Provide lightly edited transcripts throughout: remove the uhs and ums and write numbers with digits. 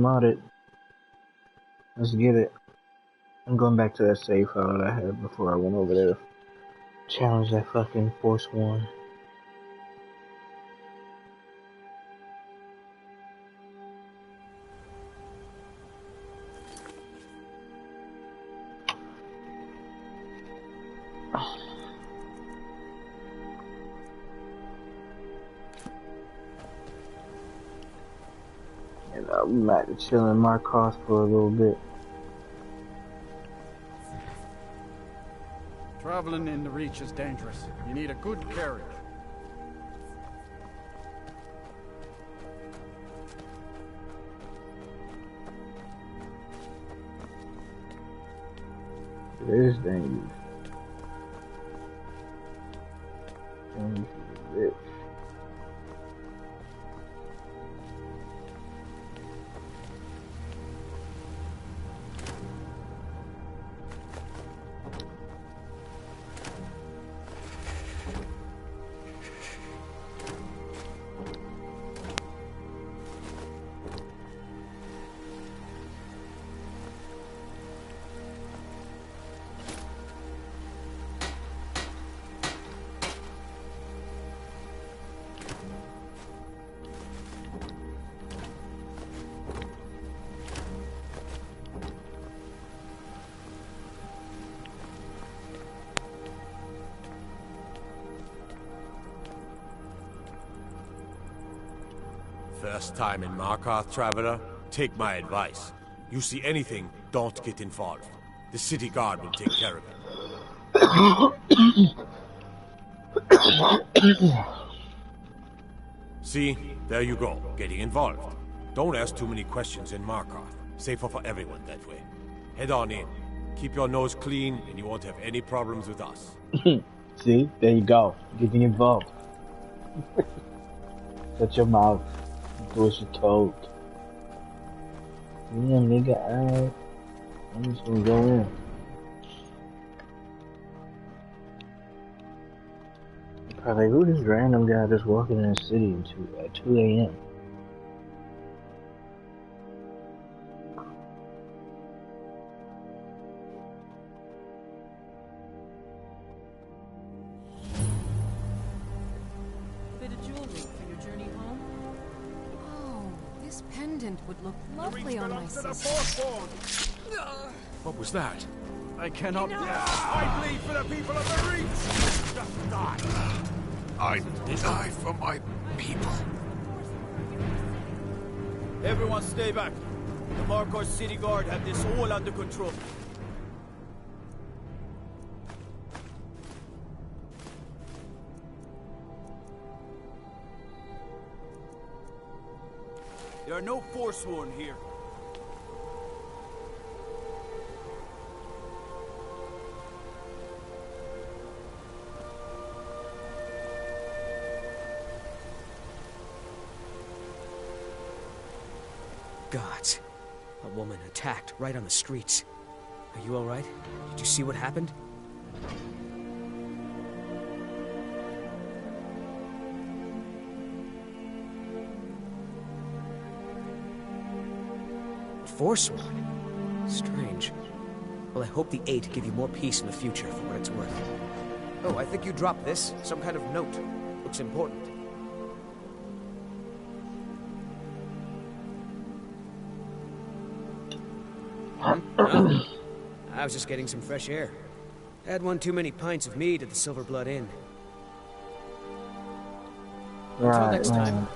modded. Let's get it. I'm going back to that save file that I had before I went over there. Challenge that fucking Forsworn. And I'm back to chilling Markov for a little bit. Traveling in the Reach is dangerous. You need a good carriage. It is dangerous. Dangerous is a bitch. First time in Markarth, traveler? Take my advice. You see anything, don't get involved. The city guard will take care of it. See? There you go, getting involved. Don't ask too many questions in Markarth. Safer for everyone that way. Head on in. Keep your nose clean, and you won't have any problems with us. See? There you go. Getting involved. Shut your mouth. Do what you're told. Yeah, nigga, alright. I'm just gonna go in. Probably, who this random guy just walking in the city at 2 a.m.? Bit of jewelry for your journey home? Oh, this pendant would look lovely on my sister. What was that? I cannot. I bleed for the people of the Reach! Just die! I die for my people. Everyone stay back. The Markarth City Guard have this all under control. There are no Forsworn here. Gods. A woman attacked right on the streets. Are you alright? Did you see what happened? Forsworn? Strange. Well, I hope the Eight give you more peace in the future for what it's worth. Oh, I think you dropped this. Some kind of note. Looks important. No. I was just getting some fresh air. Had one too many pints of mead at the Silver Blood Inn. Until next time.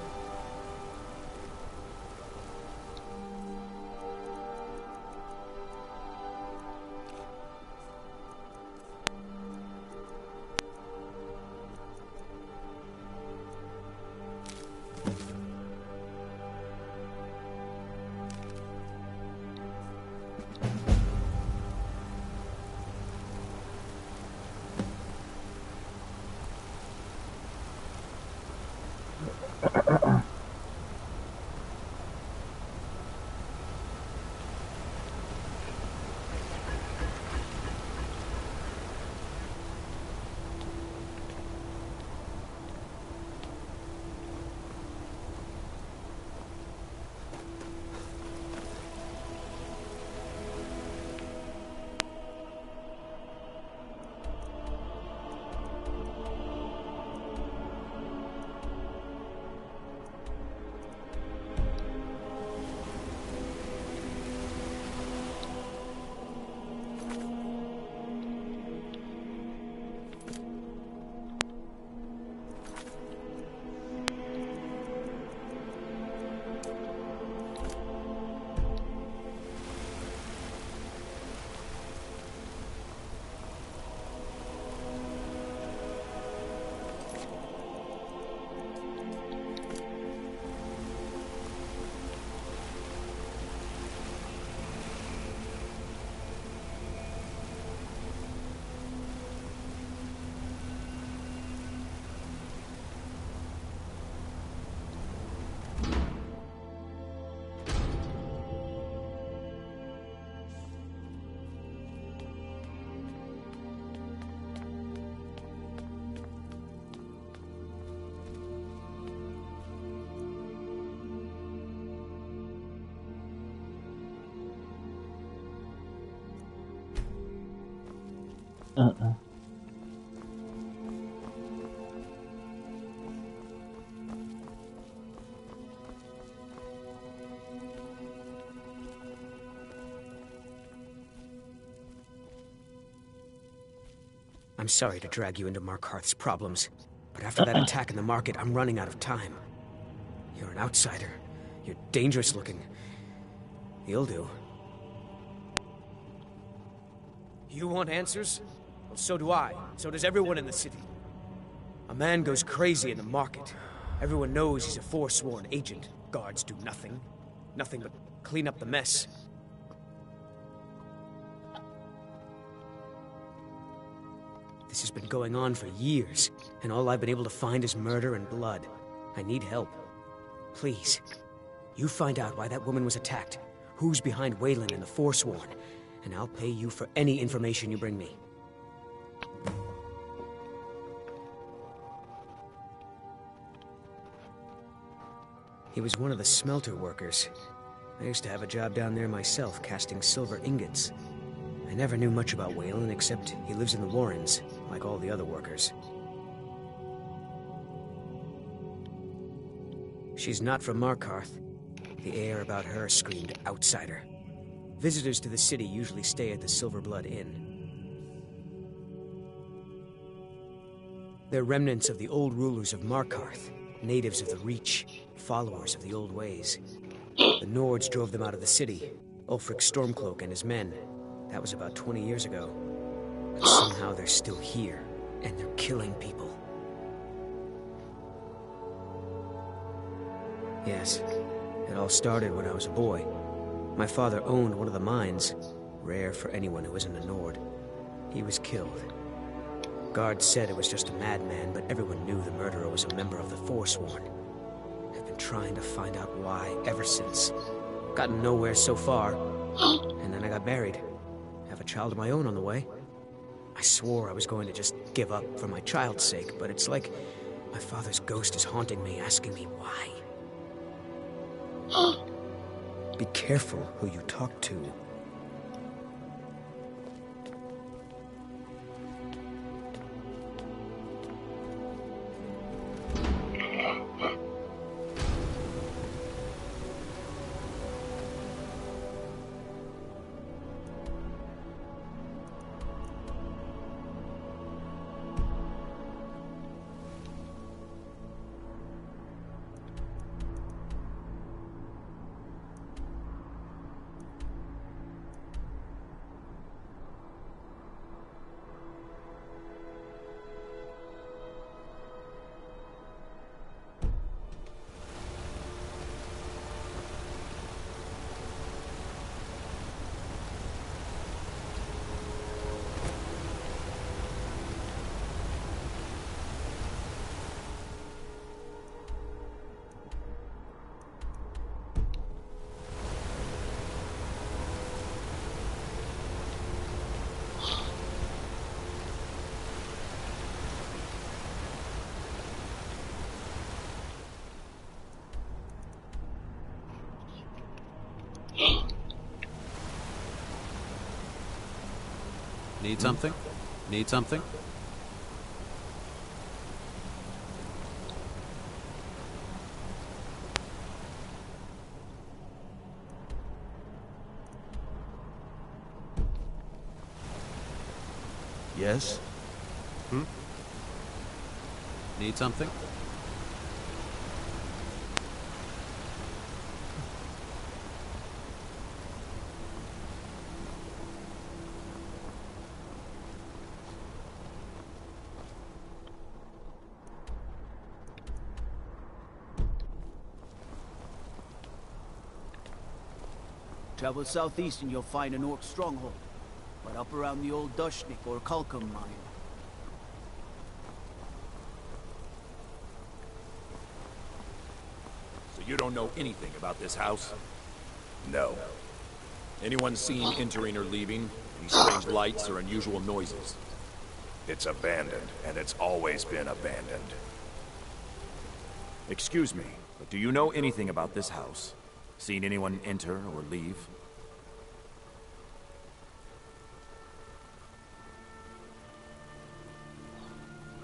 Uh-uh. I'm sorry to drag you into Markarth's problems, but after that attack in the market, I'm running out of time. You're an outsider. You're dangerous looking. You'll do. You want answers? Well, so do I. So does everyone in the city. A man goes crazy in the market. Everyone knows he's a forsworn agent. Guards do nothing. Nothing but clean up the mess. This has been going on for years, and all I've been able to find is murder and blood. I need help. Please, you find out why that woman was attacked, who's behind Wayland and the Forsworn, and I'll pay you for any information you bring me. He was one of the smelter workers. I used to have a job down there myself, casting silver ingots. I never knew much about Wayland, except he lives in the Warrens, like all the other workers. She's not from Markarth. The air about her screamed outsider. Visitors to the city usually stay at the Silverblood Inn. They're remnants of the old rulers of Markarth, natives of the Reach, followers of the old ways. The Nords drove them out of the city, Ulfric Stormcloak and his men. That was about 20 years ago. But somehow they're still here, and they're killing people. Yes, it all started when I was a boy. My father owned one of the mines, rare for anyone who isn't a Nord. He was killed. Guards said it was just a madman, but everyone knew the murderer was a member of the Forsworn. I've been trying to find out why ever since. Gotten nowhere so far, and then I got married. Have a child of my own on the way. I swore I was going to just give up for my child's sake, but it's like my father's ghost is haunting me, asking me why. Be careful who you talk to. Need something? Need something? Yes? Need something? Travel southeast and you'll find an orc stronghold. But up around the old Dushnik or Kalkum mine. So you don't know anything about this house? No. Anyone seen entering or leaving? Any strange lights or unusual noises? It's abandoned, and it's always been abandoned. Excuse me, but do you know anything about this house? Seen anyone enter or leave?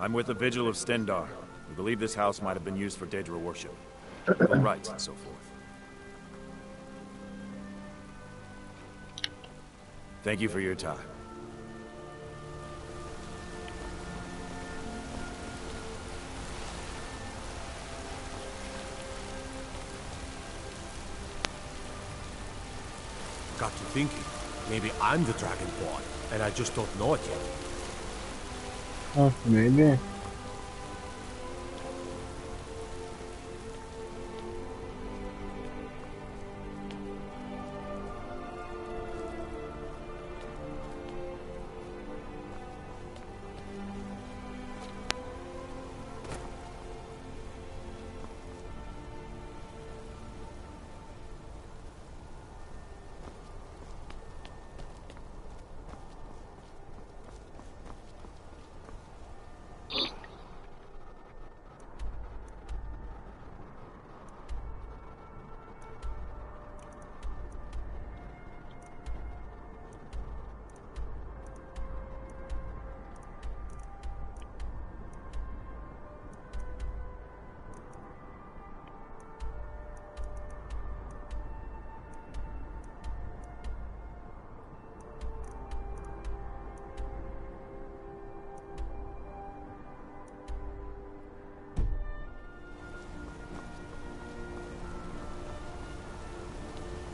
I'm with the Vigil of Stendar. We believe this house might have been used for Daedra worship. Evil rites and so forth. Thank you for your time. Got you thinking. Maybe I'm the Dragonborn, and I just don't know it yet. Oh, maybe.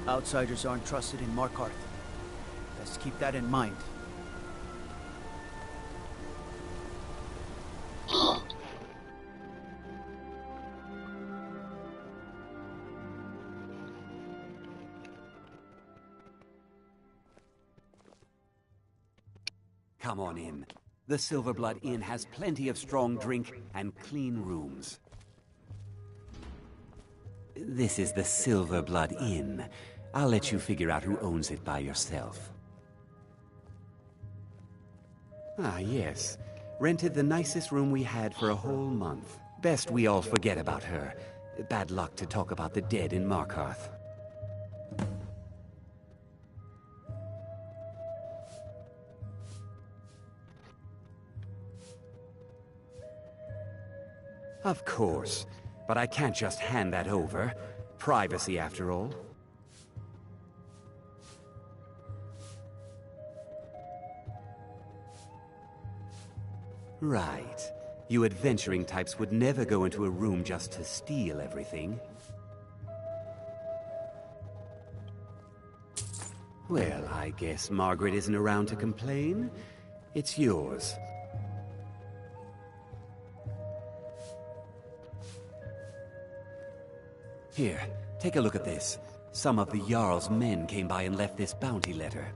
Outsiders aren't trusted in Markarth. Let's keep that in mind. Come on in. The Silverblood Inn has plenty of strong drink and clean rooms. This is the Silverblood Inn. I'll let you figure out who owns it by yourself. Ah, yes. Rented the nicest room we had for a whole month. Best we all forget about her. Bad luck to talk about the dead in Markarth. Of course, but I can't just hand that over. Privacy, after all. Right. You adventuring types would never go into a room just to steal everything. Well, I guess Margaret isn't around to complain. It's yours. Here, take a look at this. Some of the Jarl's men came by and left this bounty letter.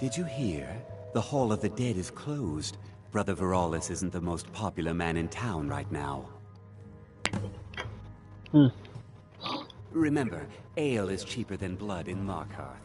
Did you hear? The Hall of the Dead is closed. Brother Veralis isn't the most popular man in town right now. Remember, ale is cheaper than blood in Markarth.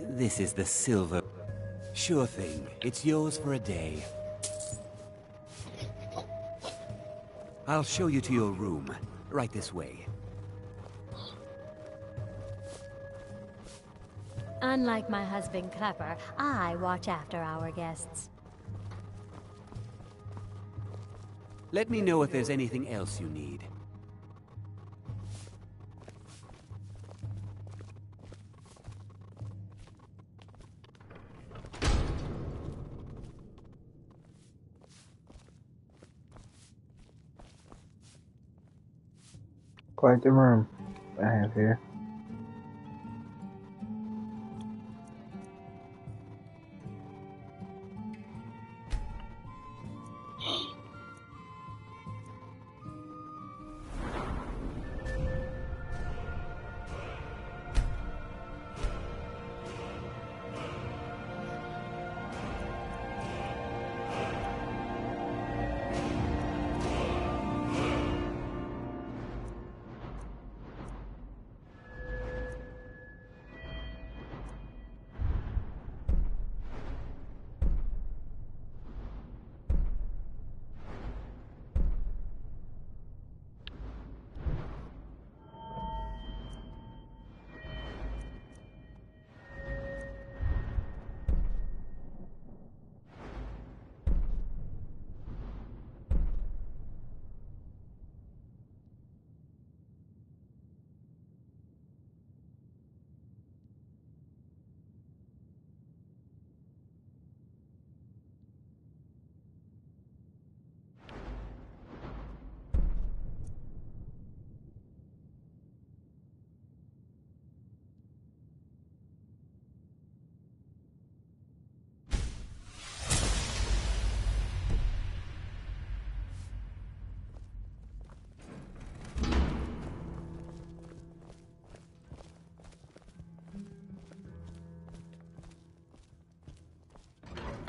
This is the silver... Sure thing. It's yours for a day. I'll show you to your room. Right this way. Unlike my husband Clepper, I watch after our guests. Let me know if there's anything else you need. Quite the room I have here.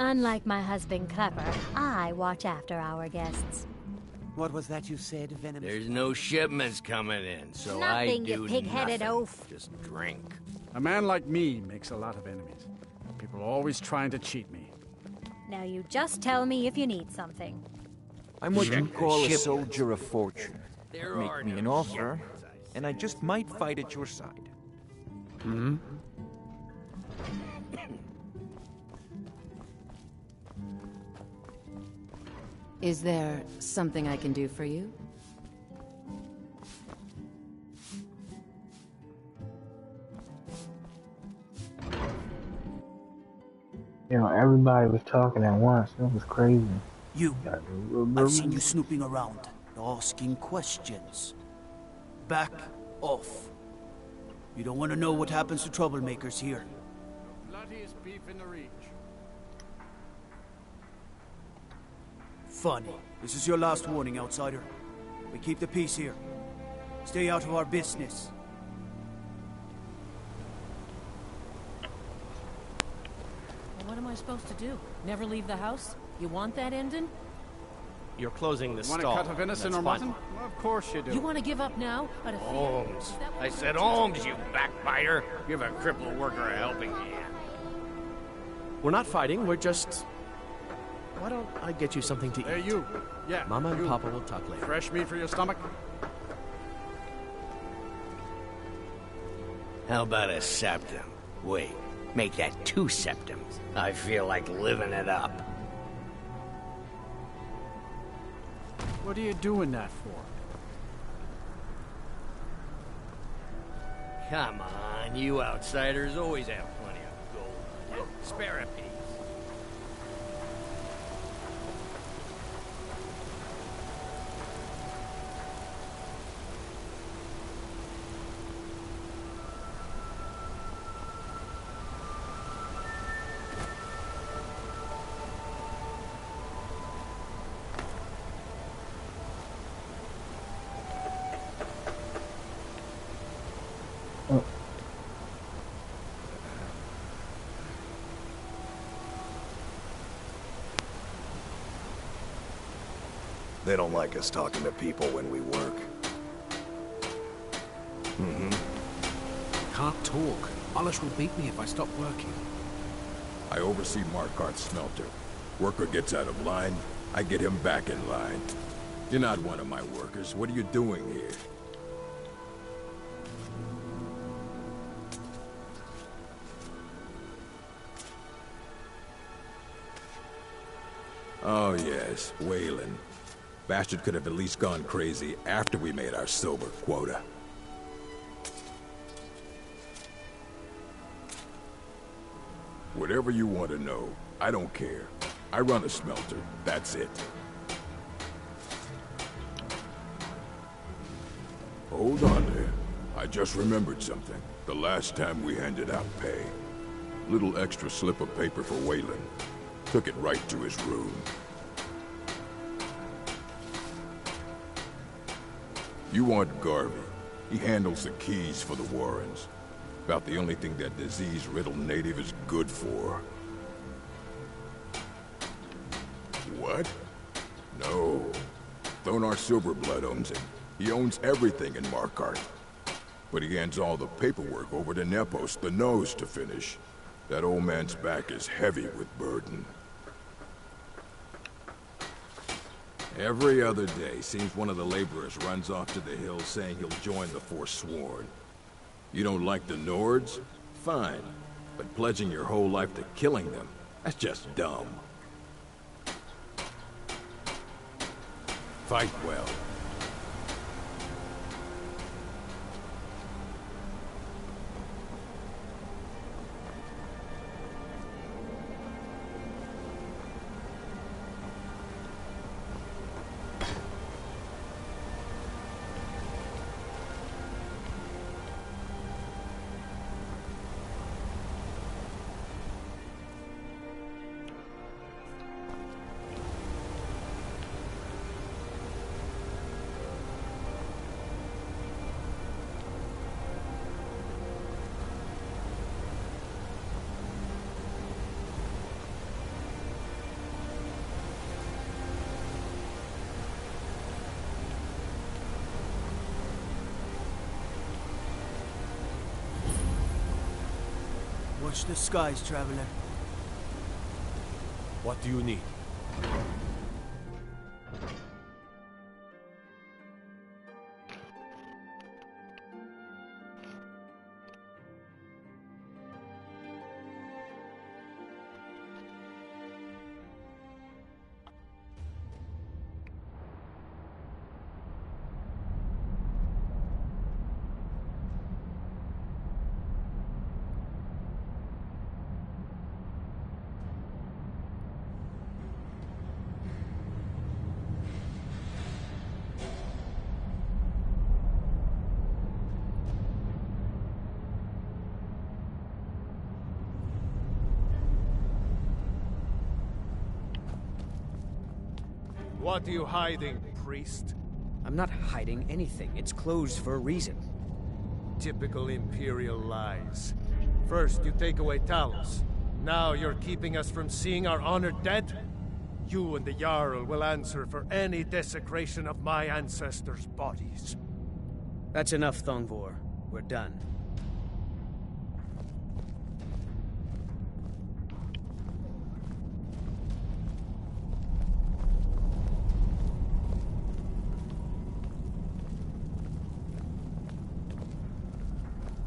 Unlike my husband Clapper, I watch after our guests. What was that you said, Venom? There's no shipments coming in, so Nothing, I do you pig-headed nothing. oaf. Just drink. A man like me makes a lot of enemies. People are always trying to cheat me. Now you just tell me if you need something. I'm what you call a Ship. soldier of fortune. There Make are me no an offer, shipments, I and I just might fight at your side. Hmm? Is there something I can do for you? You know, everybody was talking at once. It was crazy. You. I've seen you snooping around, asking questions. Back off. You don't want to know what happens to troublemakers here. Bloodiest beef in the reach. Funny. This is your last warning, outsider. We keep the peace here. Stay out of our business. Well, what am I supposed to do? Never leave the house? You want that ending? You're closing the Want a stall. cut of venison or mutton? Well, of course you do. You want to give up now? Out of fear? Holmes. Is that what I we're said gonna do? Holmes, you backbiter. Give a crippled worker a helping hand. We're not fighting, we're just... Why don't I get you something to eat? Hey, you. Yeah. Mama and you. Papa will talk later. Fresh meat for your stomach? How about a septum? Wait, make that 2 septums. I feel like living it up. What are you doing that for? Come on, you outsiders always have plenty of gold. Spare a piece. They don't like us talking to people when we work. Can't talk. Alice will beat me if I stop working. I oversee Markarth's smelter. Worker gets out of line, I get him back in line. You're not one of my workers. What are you doing here? Oh yes, Waylon. Bastard could have at least gone crazy after we made our silver quota. Whatever you want to know, I don't care. I run a smelter, that's it. Hold on there. I just remembered something. The last time we handed out pay. Little extra slip of paper for Waylon. Took it right to his room. You want Garvey. He handles the keys for the Warrens. About the only thing that disease-riddled native is good for. What? No. Thonar Silverblood owns it. He owns everything in Markarth. But he hands all the paperwork over to Nepos, the Nose, to finish. That old man's back is heavy with burden. Every other day, seems one of the laborers runs off to the hills saying he'll join the Forsworn. You don't like the Nords? Fine. But pledging your whole life to killing them, that's just dumb. Fight well. Watch the skies, traveler. What do you need? What are you hiding, priest? I'm not hiding anything. It's closed for a reason. Typical Imperial lies. First, you take away Talos. Now you're keeping us from seeing our honored dead? You and the Jarl will answer for any desecration of my ancestors' bodies. That's enough, Thongvor. We're done.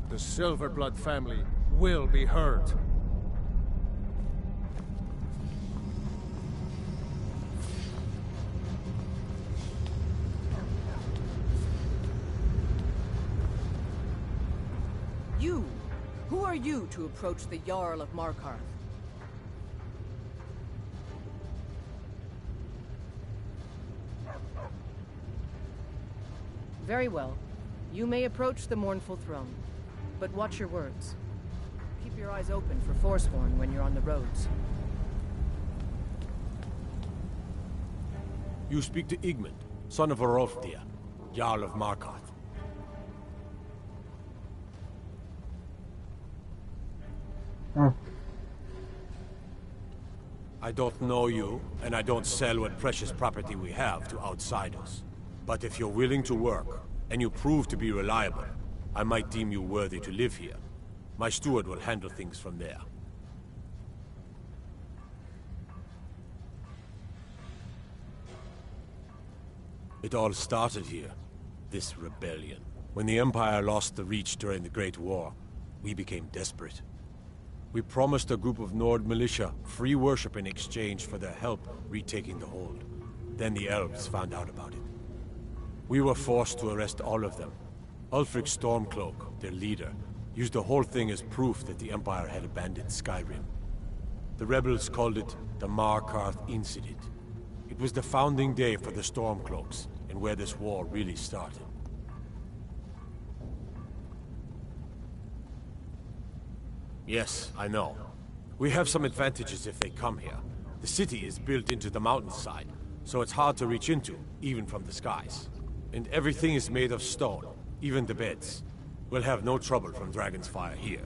The Silverblood family will be heard. You! Who are you to approach the Jarl of Markarth? Very well. You may approach the mournful throne. But watch your words. Keep your eyes open for Forsworn when you're on the roads. You speak to Igmund, son of Arolfdir, Jarl of Markarth. I don't know you, and I don't sell what precious property we have to outsiders. But if you're willing to work, and you prove to be reliable, I might deem you worthy to live here. My steward will handle things from there. It all started here, this rebellion. When the Empire lost the Reach during the Great War, we became desperate. We promised a group of Nord militia free worship in exchange for their help retaking the hold. Then the elves found out about it. We were forced to arrest all of them. Ulfric Stormcloak, their leader, used the whole thing as proof that the Empire had abandoned Skyrim. The rebels called it the Markarth Incident. It was the founding day for the Stormcloaks, and where this war really started. Yes, I know. We have some advantages if they come here. The city is built into the mountainside, so it's hard to reach into, even from the skies. And everything is made of stone, even the beds. We'll have no trouble from Dragon's Fire here.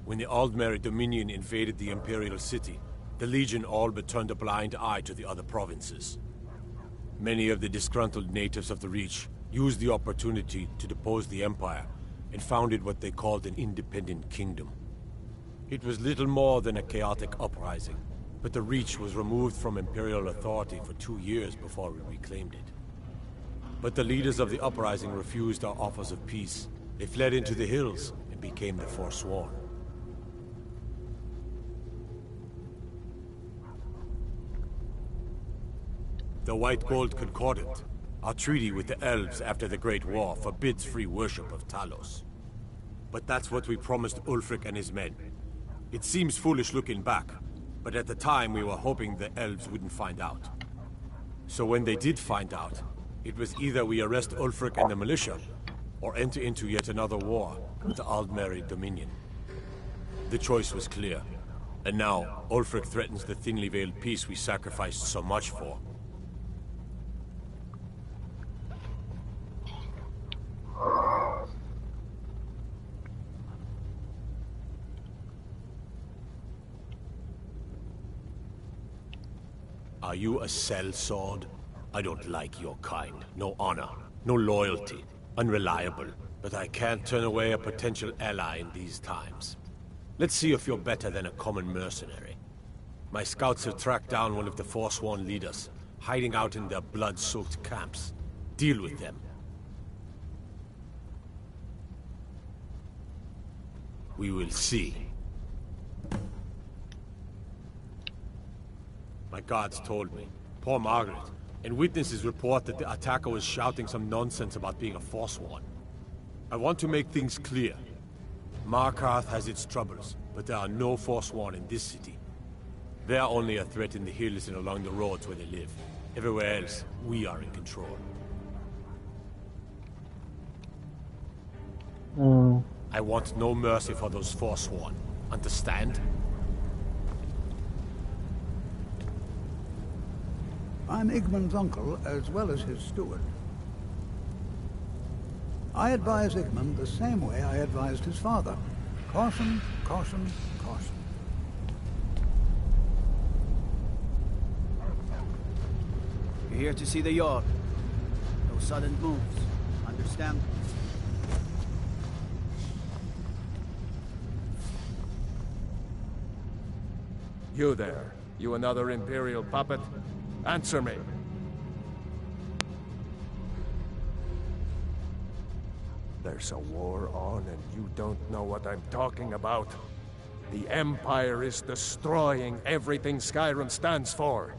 When the Aldmeri Dominion invaded the Imperial City, the Legion all but turned a blind eye to the other provinces. Many of the disgruntled natives of the Reach used the opportunity to depose the Empire and founded what they called an independent kingdom. It was little more than a chaotic uprising, but the Reach was removed from Imperial authority for 2 years before we reclaimed it. But the leaders of the uprising refused our offers of peace. They fled into the hills and became the Forsworn. The White Gold Concordant, our treaty with the Elves after the Great War, forbids free worship of Talos. But that's what we promised Ulfric and his men. It seems foolish looking back, but at the time we were hoping the Elves wouldn't find out. So when they did find out, it was either we arrest Ulfric and the militia, or enter into yet another war with the Aldmeri Dominion. The choice was clear, and now Ulfric threatens the thinly veiled peace we sacrificed so much for. Are you a sellsword? I don't like your kind. No honor, no loyalty, unreliable. But I can't turn away a potential ally in these times. Let's see if you're better than a common mercenary. My scouts have tracked down one of the Forsworn leaders, hiding out in their blood-soaked camps. Deal with them. We will see. My guards told me. Poor Margaret. And witnesses report that the attacker was shouting some nonsense about being a Forsworn. I want to make things clear. Markarth has its troubles, but there are no Forsworn in this city. They are only a threat in the hills and along the roads where they live. Everywhere else, we are in control. I want no mercy for those Forsworn. Understand? I'm Igmund's uncle, as well as his steward. I advise Igmund the same way I advised his father. Caution, caution, caution. You're here to see the Jarl. No sudden moves. Understand? You there. You another Imperial puppet? Answer me. There's a war on and you don't know what I'm talking about. The Empire is destroying everything Skyrim stands for.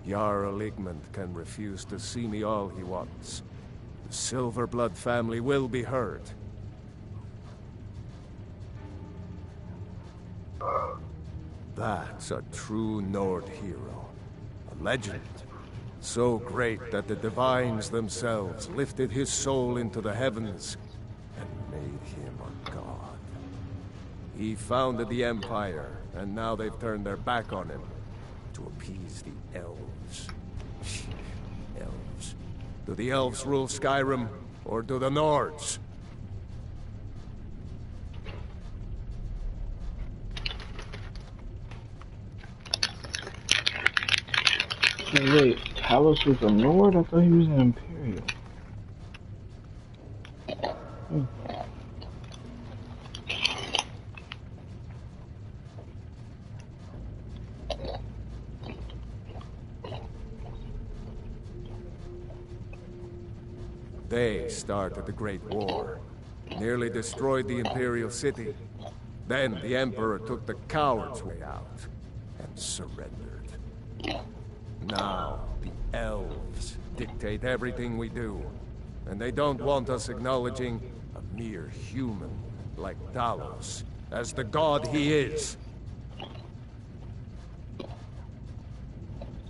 Jarl Igmund can refuse to see me all he wants. The Silverblood family will be heard. That's a true Nord hero. A legend. So great that the Divines themselves lifted his soul into the heavens and made him a god. He founded the Empire, and now they've turned their back on him to appease the Elves. Elves. Do the Elves rule Skyrim, or do the Nords? Wait, Talos was a Lord? I thought he was an Imperial. They started the Great War, nearly destroyed the Imperial City. Then the Emperor took the coward's way out and surrendered. Now, the Elves dictate everything we do, and they don't want us acknowledging a mere human like Talos as the god he is.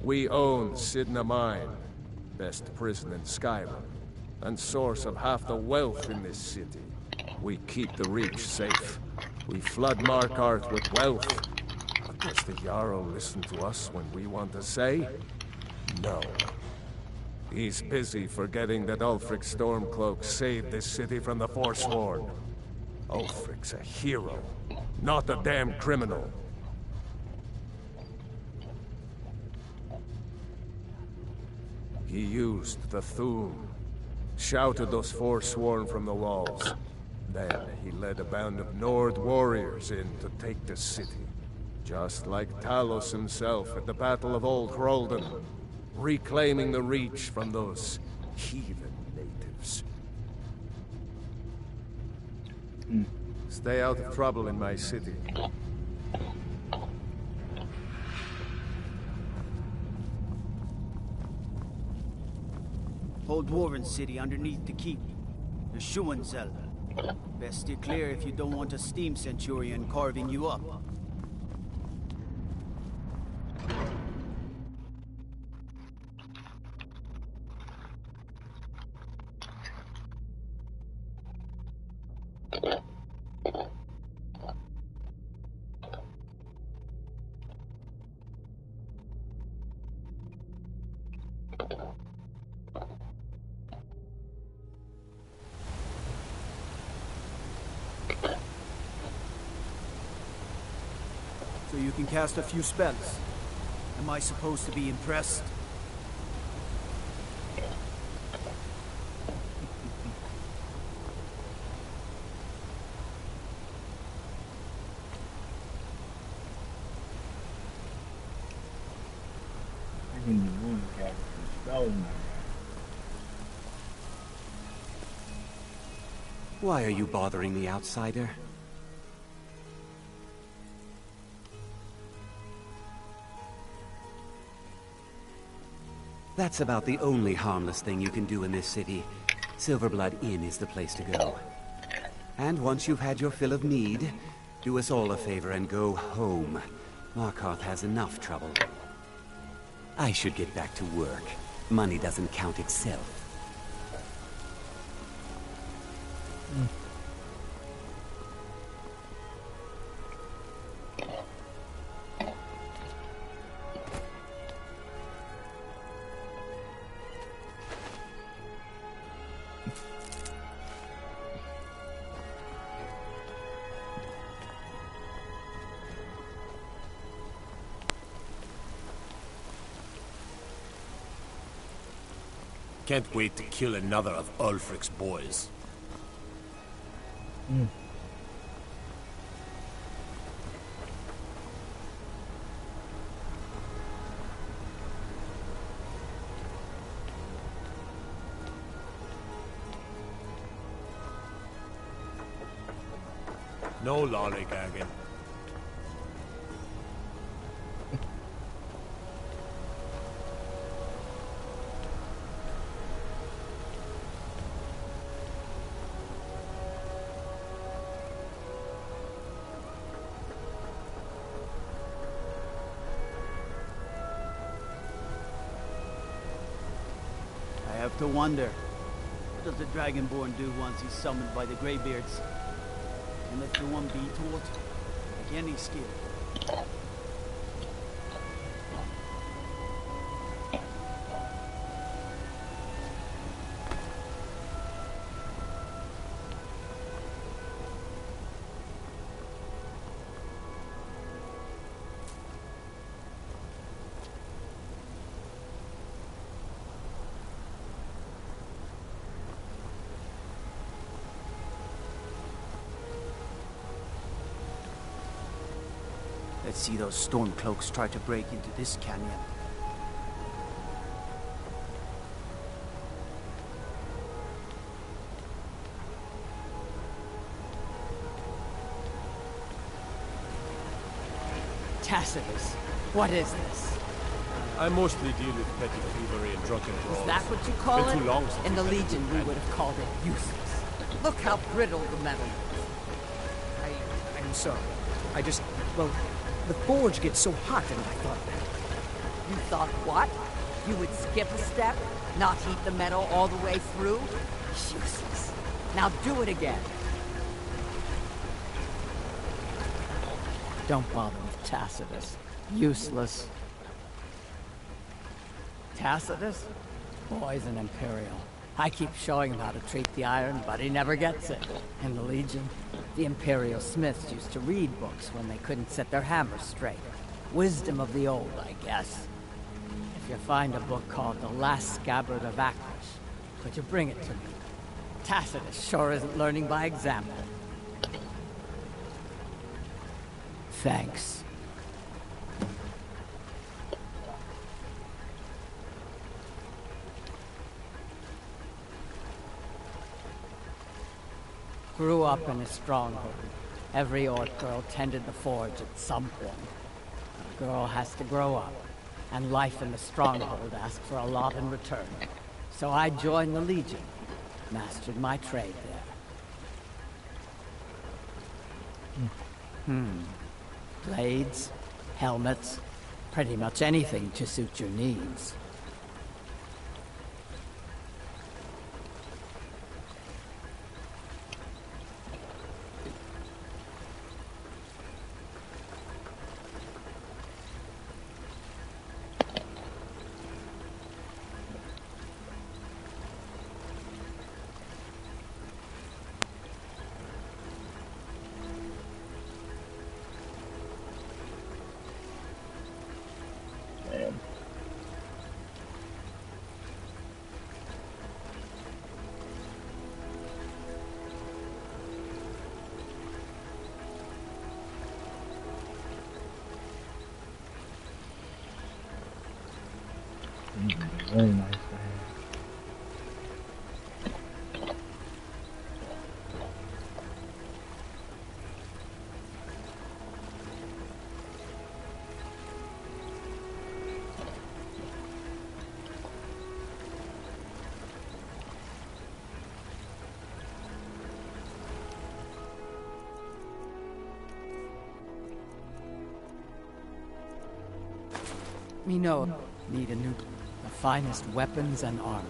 We own Sidna Mine, best prison in Skyrim, and source of half the wealth in this city. We keep the Reach safe. We flood Markarth with wealth. But does the Jarl listen to us when we want to say? No. He's busy forgetting that Ulfric Stormcloak saved this city from the Forsworn. Ulfric's a hero, not a damn criminal. He used the Thum, shouted those Forsworn from the walls. Then he led a band of Nord warriors in to take the city. Just like Talos himself at the Battle of Old Hroldan, reclaiming the Reach from those heathen natives. Stay out of trouble in my city. Old Dwarven city underneath the keep. The Schuenzell. Best steer clear if you don't want a steam centurion carving you up. So you can cast a few spells. Am I supposed to be impressed? I need to move cast spells now. Why are you bothering the outsider? That's about the only harmless thing you can do in this city. Silverblood Inn is the place to go. And once you've had your fill of need, do us all a favor and go home. Markarth has enough trouble. I should get back to work. Money doesn't count itself. Can't wait to kill another of Ulfric's boys. No lollygagging. I have to wonder, what does the Dragonborn do once he's summoned by the Greybeards? And let the one be told, like any skill. Let's see those Stormcloaks try to break into this canyon. Tacitus, what is this? I mostly deal with petty thievery and drunken brawls. Is that what you call Been it? too long since In the we've had Legion, a we good would have called it useless. Look how brittle the metal is. I'm sorry. Well, the forge gets so hot and I thought... You thought what? You would skip a step? Not heat the metal all the way through? Useless. Now do it again. Don't bother with Tacitus. Useless. Tacitus? Boy's an Imperial. I keep showing him how to treat the iron, but he never gets it. In the Legion, the Imperial smiths used to read books when they couldn't set their hammers straight. Wisdom of the old, I guess. If you find a book called The Last Scabbard of Akros, could you bring it to me? Tacitus sure isn't learning by example. Thanks. Grew up in a stronghold. Every Orc girl tended the forge at some point. A girl has to grow up, and life in the stronghold asks for a lot in return. So I joined the Legion, mastered my trade there. Blades, helmets, pretty much anything to suit your needs. Very nice. Me know, need a new, the finest weapons and armor.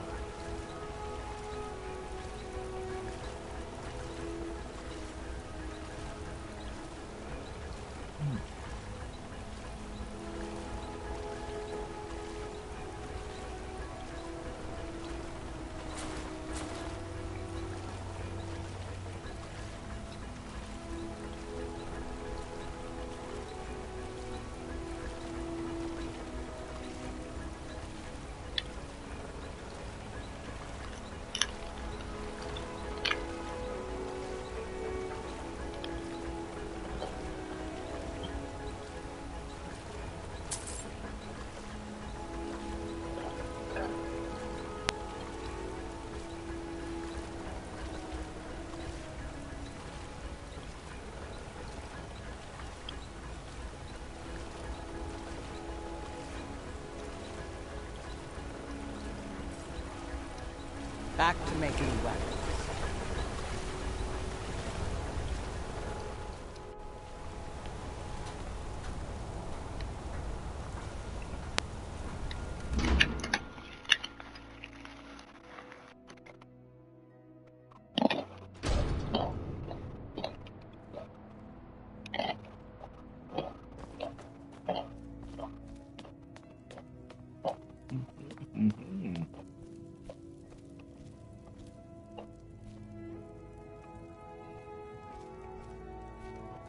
Back to making weapons.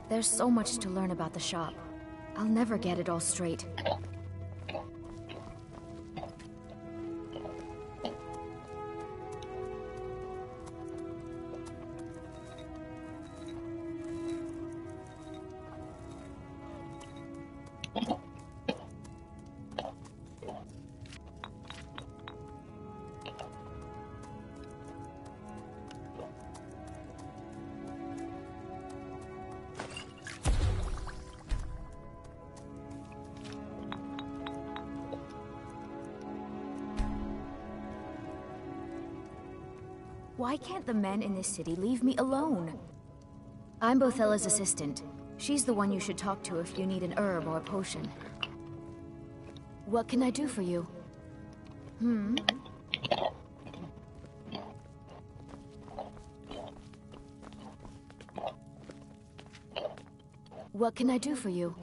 There's so much to learn about the shop. I'll never get it all straight. Why can't the men in this city leave me alone? I'm Bothella's assistant. She's the one you should talk to if you need an herb or a potion. What can I do for you? What can I do for you?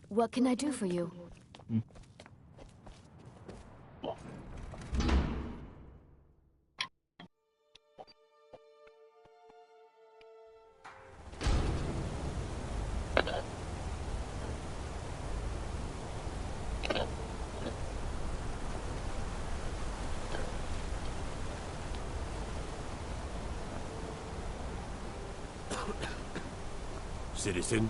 What can I do for you? Citizen?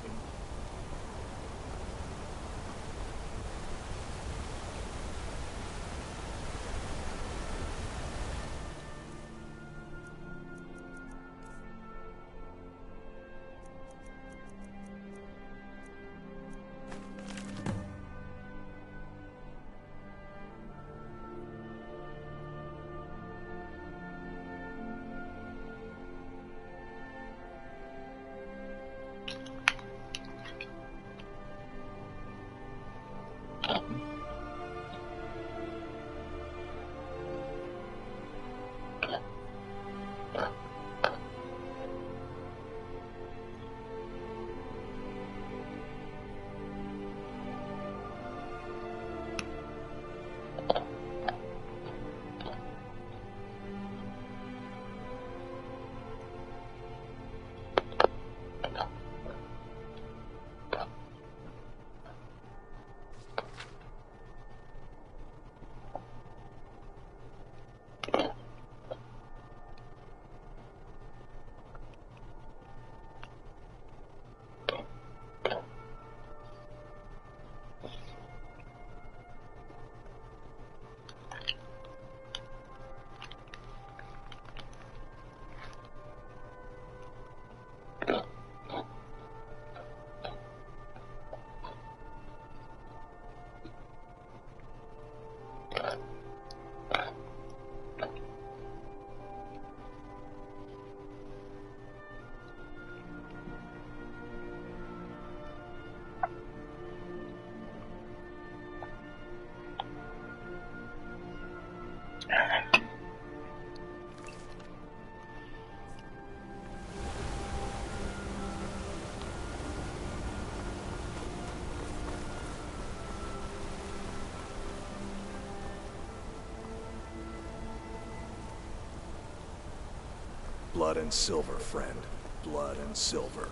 Blood and silver, friend. Blood and silver.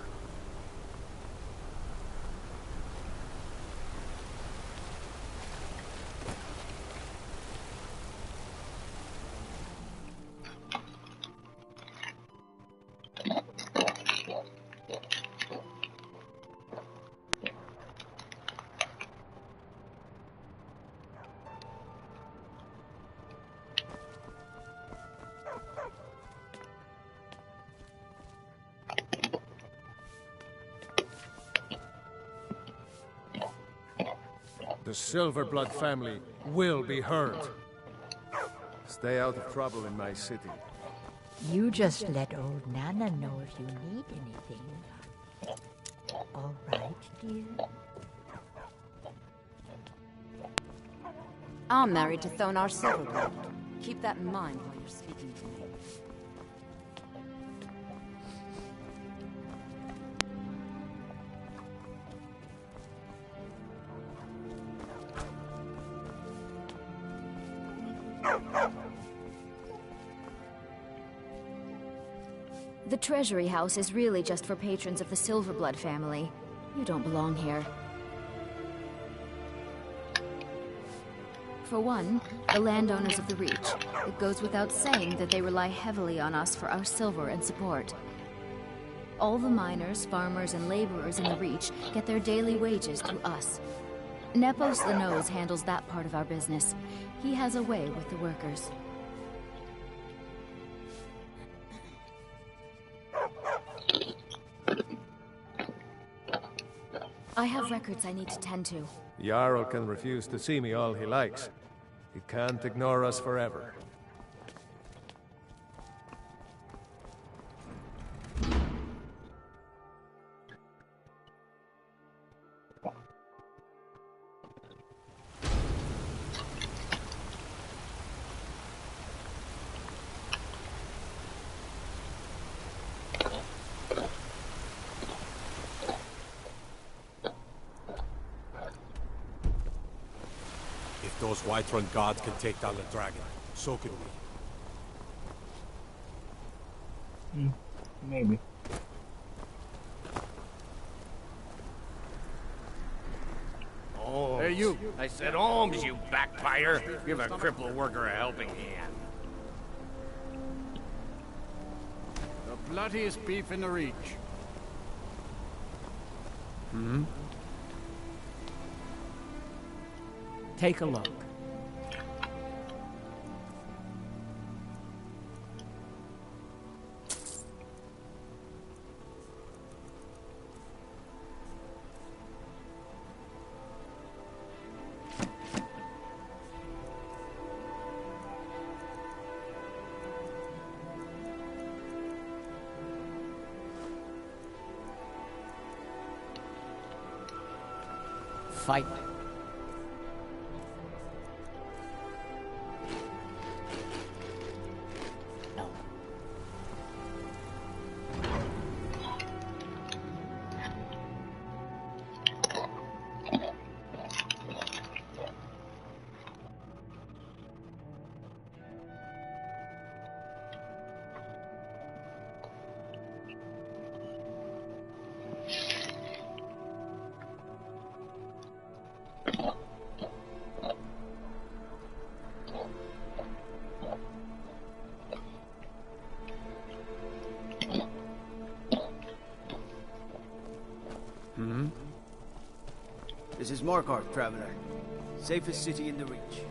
The Silverblood family will be heard. Stay out of trouble in my city. You just let old Nana know if you need anything. All right, dear? I'm married to Thonar Silverblood. Keep that in mind while you're speaking to me. The Treasury House is really just for patrons of the Silverblood family. You don't belong here. For one, the landowners of the Reach. It goes without saying that they rely heavily on us for our silver and support. All the miners, farmers, and laborers in the Reach get their daily wages through us. Nepos the Nose handles that part of our business. He has a way with the workers. I have records I need to tend to. Jarl can refuse to see me all he likes. He can't ignore us forever. those Whiterun gods can take down the dragon, so can we. Maybe. Oh, Hey, you. I said Holmes, you backbiter. Give a crippled worker a helping hand. The bloodiest beef in the Reach. Take a look. Fight. No. This is Markarth, Traveler. Safest city in the Reach.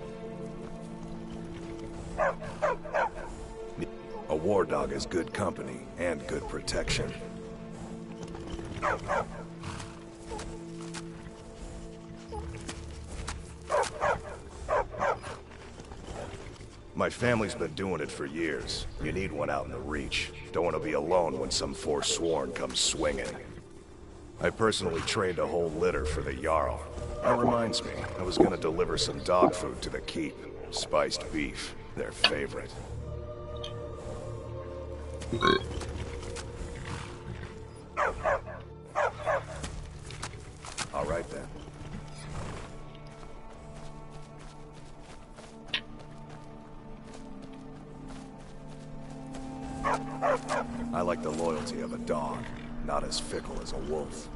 A war dog is good company and good protection. My family's been doing it for years. You need one out in the Reach. Don't want to be alone when some forsworn comes swinging. I personally trained a whole litter for the Jarl. That reminds me, I was gonna deliver some dog food to the keep. Spiced beef, their favorite. All right then. I like the loyalty of a dog, not as fickle as a wolf.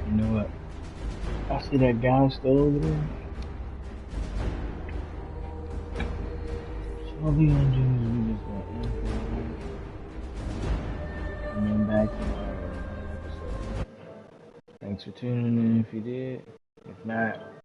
You know what? I see that guy still over there. So what we gonna do is we just gonna end and then back to our episode. Thanks for tuning in if you did. If not,